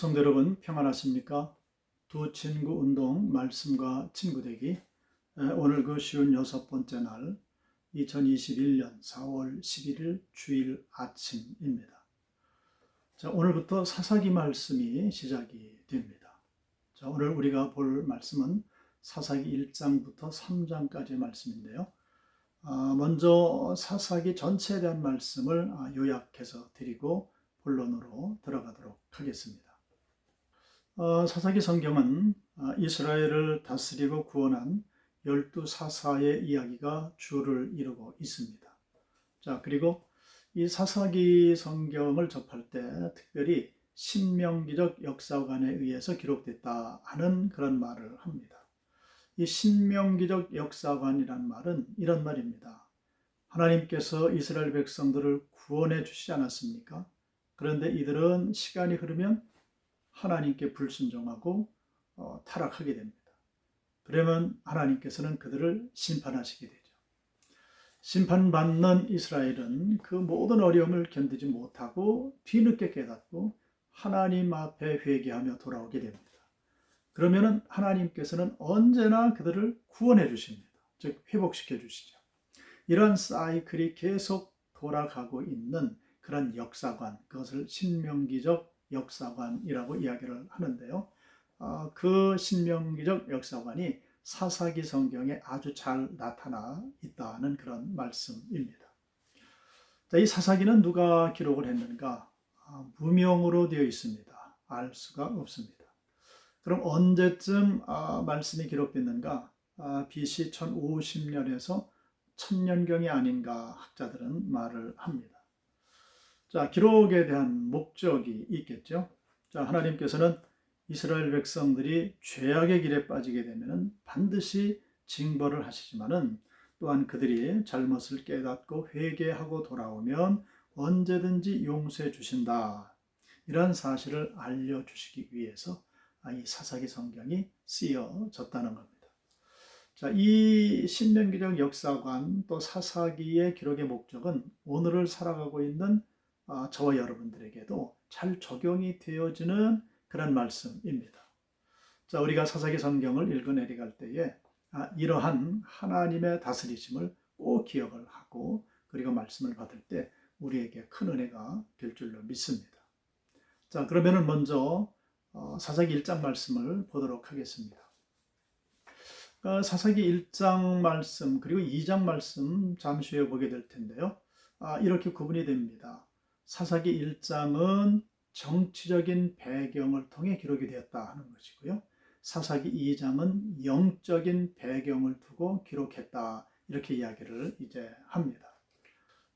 성도 여러분 평안하십니까? 두 친구 운동 말씀과 친구 되기. 오늘 그 56번째 날 2021년 4월 11일 주일 아침입니다. 자, 오늘부터 사사기 말씀이 시작이 됩니다. 자, 오늘 우리가 볼 말씀은 사사기 1장부터 3장까지의 말씀인데요. 먼저 사사기 전체에 대한 말씀을 요약해서 드리고 본론으로 들어가도록 하겠습니다. 사사기 성경은 이스라엘을 다스리고 구원한 12사사의 이야기가 주를 이루고 있습니다. 자, 그리고 이 사사기 성경을 접할 때 특별히 신명기적 역사관에 의해서 기록됐다 하는 그런 말을 합니다. 이 신명기적 역사관이란 말은 이런 말입니다. 하나님께서 이스라엘 백성들을 구원해 주시지 않았습니까? 그런데 이들은 시간이 흐르면 하나님께 불순종하고 타락하게 됩니다. 그러면 하나님께서는 그들을 심판하시게 되죠. 심판받는 이스라엘은 그 모든 어려움을 견디지 못하고 뒤늦게 깨닫고 하나님 앞에 회개하며 돌아오게 됩니다. 그러면 하나님께서는 언제나 그들을 구원해 주십니다. 즉 회복시켜 주시죠. 이러한 사이클이 계속 돌아가고 있는 그런 역사관, 그것을 신명기적 역사관이라고 이야기를 하는데요. 그 신명기적 역사관이 사사기 성경에 아주 잘 나타나 있다는 그런 말씀입니다. 자, 이 사사기는 누가 기록을 했는가? 무명으로 되어 있습니다. 알 수가 없습니다. 그럼 언제쯤 말씀이 기록됐는가? BC 1050년에서 1000년경이 아닌가 학자들은 말을 합니다. 자, 기록에 대한 목적이 있겠죠. 자, 하나님께서는 이스라엘 백성들이 죄악의 길에 빠지게 되면 반드시 징벌을 하시지만은 또한 그들이 잘못을 깨닫고 회개하고 돌아오면 언제든지 용서해 주신다. 이런 사실을 알려주시기 위해서 이 사사기 성경이 쓰여졌다는 겁니다. 자, 이 신명기적 역사관 또 사사기의 기록의 목적은 오늘을 살아가고 있는 저와 여러분들에게도 잘 적용이 되어지는 그런 말씀입니다. 자, 우리가 사사기 성경을 읽어내려갈 때에 이러한 하나님의 다스리심을 꼭 기억을 하고 그리고 말씀을 받을 때 우리에게 큰 은혜가 될 줄로 믿습니다. 자, 그러면은 먼저 사사기 1장 말씀을 보도록 하겠습니다. 사사기 1장 말씀 그리고 2장 말씀 잠시 후에 보게 될 텐데요. 이렇게 구분이 됩니다. 사사기 1장은 정치적인 배경을 통해 기록이 되었다 하는 것이고요. 사사기 2장은 영적인 배경을 두고 기록했다 이렇게 이야기를 이제 합니다.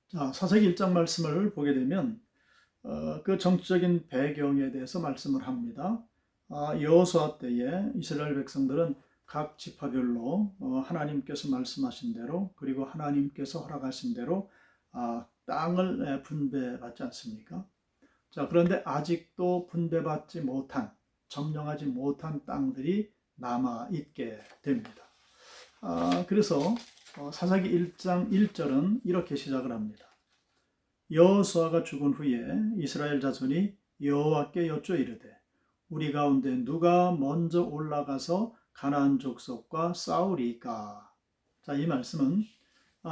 자, 사사기 1장 말씀을 보게 되면 그 정치적인 배경에 대해서 말씀을 합니다. 여호수아 때에 이스라엘 백성들은 각 지파별로 하나님께서 말씀하신 대로 그리고 하나님께서 허락하신 대로 땅을 분배받지 않습니까? 자, 그런데 아직도 분배받지 못한, 점령하지 못한 땅들이 남아있게 됩니다. 그래서 사사기 1장 1절은 이렇게 시작을 합니다. 여호수아가 죽은 후에 이스라엘 자손이 여호와께 여쭈어 이르되 우리 가운데 누가 먼저 올라가서 가나안 족속과 싸우리까? 자, 이 말씀은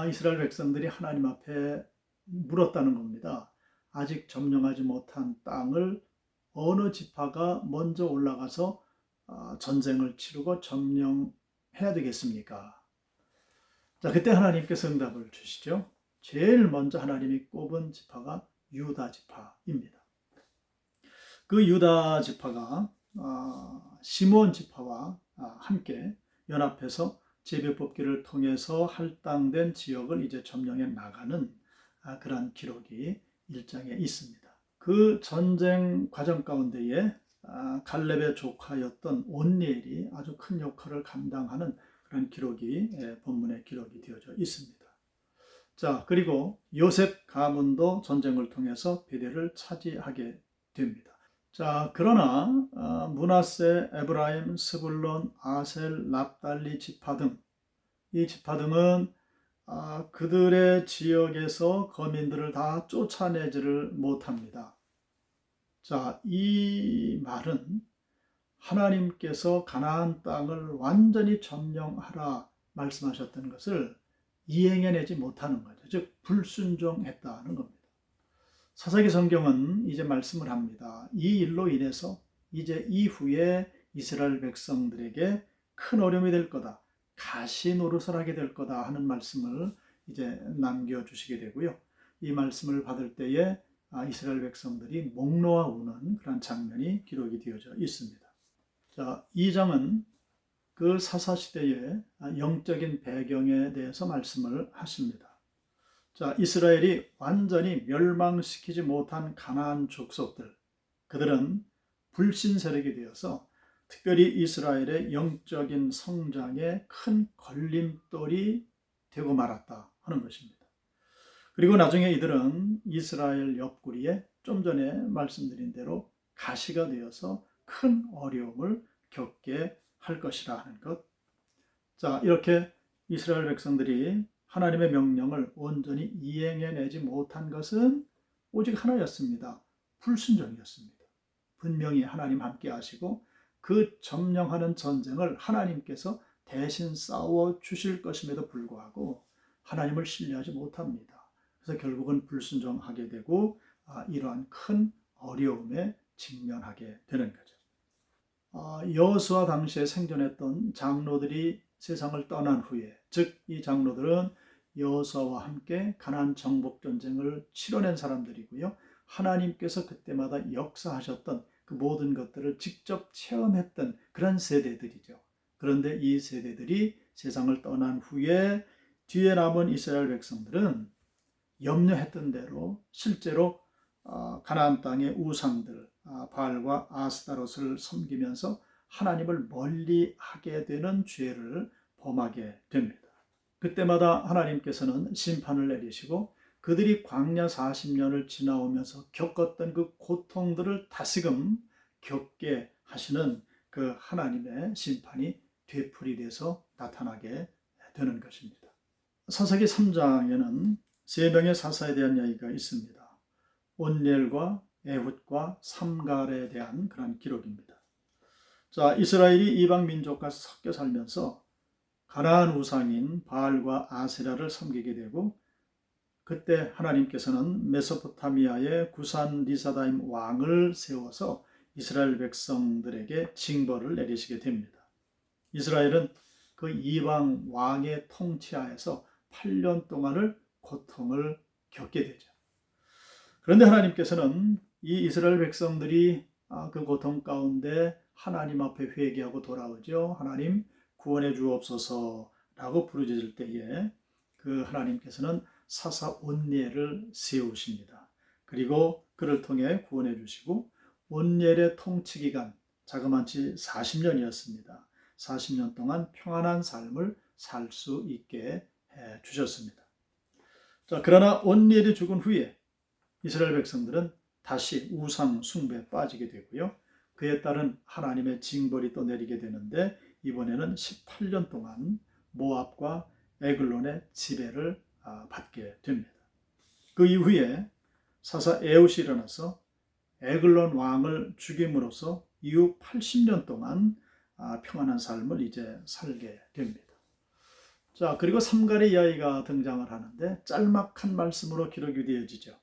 이스라엘 백성들이 하나님 앞에 물었다는 겁니다. 아직 점령하지 못한 땅을 어느 지파가 먼저 올라가서 전쟁을 치르고 점령해야 되겠습니까? 자, 그때 하나님께서 응답을 주시죠. 제일 먼저 하나님이 꼽은 지파가 유다 지파입니다. 그 유다 지파가 시므온 지파와 함께 연합해서 제비뽑기를 통해서 할당된 지역을 이제 점령해 나가는 그런 기록이 1장에 있습니다. 그 전쟁 과정 가운데에 갈렙의 조카였던 온니엘이 아주 큰 역할을 감당하는 그런 기록이 본문에 기록이 되어져 있습니다. 자, 그리고 요셉 가문도 전쟁을 통해서 베델을 차지하게 됩니다. 자, 그러나 므낫세, 에브라임, 스불론, 아셀, 납달리 지파 등 이 지파 등은 그들의 지역에서 거민들을 다 쫓아내지를 못합니다. 자, 이 말은 하나님께서 가나안 땅을 완전히 점령하라 말씀하셨던 것을 이행해내지 못하는 거죠. 즉 불순종했다는 겁니다. 사사기 성경은 이제 말씀을 합니다. 이 일로 인해서 이제 이후에 이스라엘 백성들에게 큰 어려움이 될 거다. 가시 노릇을 하게 될 거다 하는 말씀을 이제 남겨주시게 되고요. 이 말씀을 받을 때에 이스라엘 백성들이 목 놓아 우는 그런 장면이 기록이 되어져 있습니다. 자, 2장은 그 사사시대의 영적인 배경에 대해서 말씀을 하십니다. 자, 이스라엘이 완전히 멸망시키지 못한 가나안 족속들, 그들은 불신 세력이 되어서 특별히 이스라엘의 영적인 성장에 큰 걸림돌이 되고 말았다 하는 것입니다. 그리고 나중에 이들은 이스라엘 옆구리에 좀 전에 말씀드린 대로 가시가 되어서 큰 어려움을 겪게 할 것이라 하는 것. 자, 이렇게 이스라엘 백성들이 하나님의 명령을 온전히 이행해내지 못한 것은 오직 하나였습니다. 불순종이었습니다. 분명히 하나님 함께 하시고 그 점령하는 전쟁을 하나님께서 대신 싸워 주실 것임에도 불구하고 하나님을 신뢰하지 못합니다. 그래서 결국은 불순종하게 되고 이러한 큰 어려움에 직면하게 되는 거죠. 여호수아 당시에 생존했던 장로들이 세상을 떠난 후에, 즉 이 장로들은 여호수아와 함께 가나안 정복 전쟁을 치러낸 사람들이고요. 하나님께서 그때마다 역사하셨던 그 모든 것들을 직접 체험했던 그런 세대들이죠. 그런데 이 세대들이 세상을 떠난 후에 뒤에 남은 이스라엘 백성들은 염려했던 대로 실제로 가나안 땅의 우상들 바알과 아스타롯을 섬기면서 하나님을 멀리하게 되는 죄를 범하게 됩니다. 그때마다 하나님께서는 심판을 내리시고 그들이 광야 40년을 지나오면서 겪었던 그 고통들을 다시금 겪게 하시는 그 하나님의 심판이 되풀이돼서 나타나게 되는 것입니다. 사사기 3장에는 세 명의 사사에 대한 이야기가 있습니다. 온니엘과 에훗과 삼갈에 대한 그런 기록입니다. 자, 이스라엘이 이방 민족과 섞여 살면서 가나안 우상인 바알과 아세라를 섬기게 되고 그때 하나님께서는 메소포타미아의 구산 리사다임 왕을 세워서 이스라엘 백성들에게 징벌을 내리시게 됩니다. 이스라엘은 그 이방 왕의 통치하에서 8년 동안을 고통을 겪게 되죠. 그런데 하나님께서는 이 이스라엘 백성들이 그 고통 가운데 하나님 앞에 회개하고 돌아오죠. 하나님 구원해 주옵소서라고 부르짖을 때에 그 하나님께서는 사사 온니엘을 세우십니다. 그리고 그를 통해 구원해 주시고 온니엘의 통치 기간 자그마치 40년이었습니다. 40년 동안 평안한 삶을 살 수 있게 해 주셨습니다. 자, 그러나 온니엘이 죽은 후에 이스라엘 백성들은 다시 우상 숭배에 빠지게 되고요. 그에 따른 하나님의 징벌이 또 내리게 되는데 이번에는 18년 동안 모압과 에글론의 지배를 받게 됩니다. 그 이후에 사사 에훗이 일어나서 에글론 왕을 죽임으로써 이후 80년 동안 평안한 삶을 이제 살게 됩니다. 자, 그리고 삼갈의 이야기가 등장을 하는데 짤막한 말씀으로 기록이 되어지죠.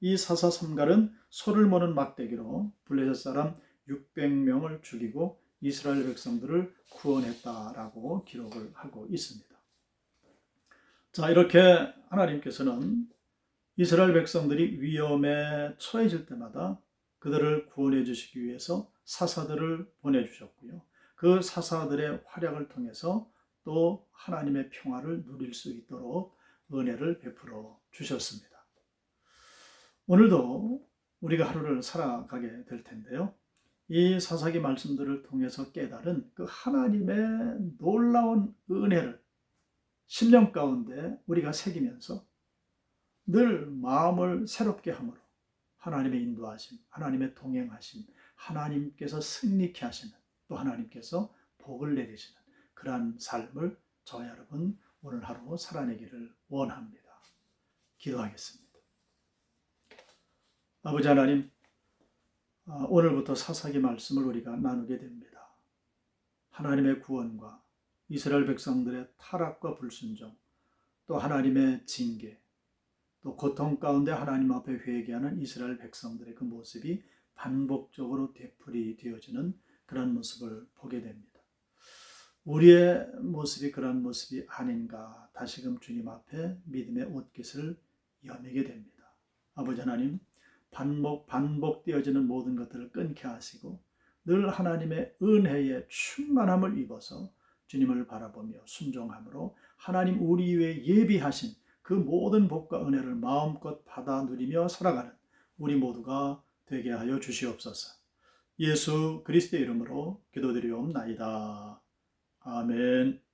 이 사사 삼갈은 소를 모는 막대기로 블레셋 사람 600명을 죽이고 이스라엘 백성들을 구원했다라고 기록을 하고 있습니다. 자, 이렇게 하나님께서는 이스라엘 백성들이 위험에 처해질 때마다 그들을 구원해 주시기 위해서 사사들을 보내주셨고요. 그 사사들의 활약을 통해서 또 하나님의 평화를 누릴 수 있도록 은혜를 베풀어 주셨습니다. 오늘도 우리가 하루를 살아가게 될 텐데요. 이 사사기 말씀들을 통해서 깨달은 그 하나님의 놀라운 은혜를 심령 가운데 우리가 새기면서 늘 마음을 새롭게 함으로 하나님의 인도하심, 하나님의 동행하심, 하나님께서 승리케 하시는 또 하나님께서 복을 내리시는 그러한 삶을 저와 여러분 오늘 하루 살아내기를 원합니다. 기도하겠습니다. 아버지 하나님, 오늘부터 사사기 말씀을 우리가 나누게 됩니다. 하나님의 구원과 이스라엘 백성들의 타락과 불순종, 또 하나님의 징계, 또 고통 가운데 하나님 앞에 회개하는 이스라엘 백성들의 그 모습이 반복적으로 되풀이되어지는 그런 모습을 보게 됩니다. 우리의 모습이 그런 모습이 아닌가 다시금 주님 앞에 믿음의 옷깃을 여미게 됩니다. 아버지 하나님, 반복되어지는 모든 것들을 끊게 하시고 늘 하나님의 은혜의 충만함을 입어서 주님을 바라보며 순종함으로 하나님 우리 위에 예비하신 그 모든 복과 은혜를 마음껏 받아 누리며 살아가는 우리 모두가 되게 하여 주시옵소서. 예수 그리스도의 이름으로 기도드리옵나이다. 아멘.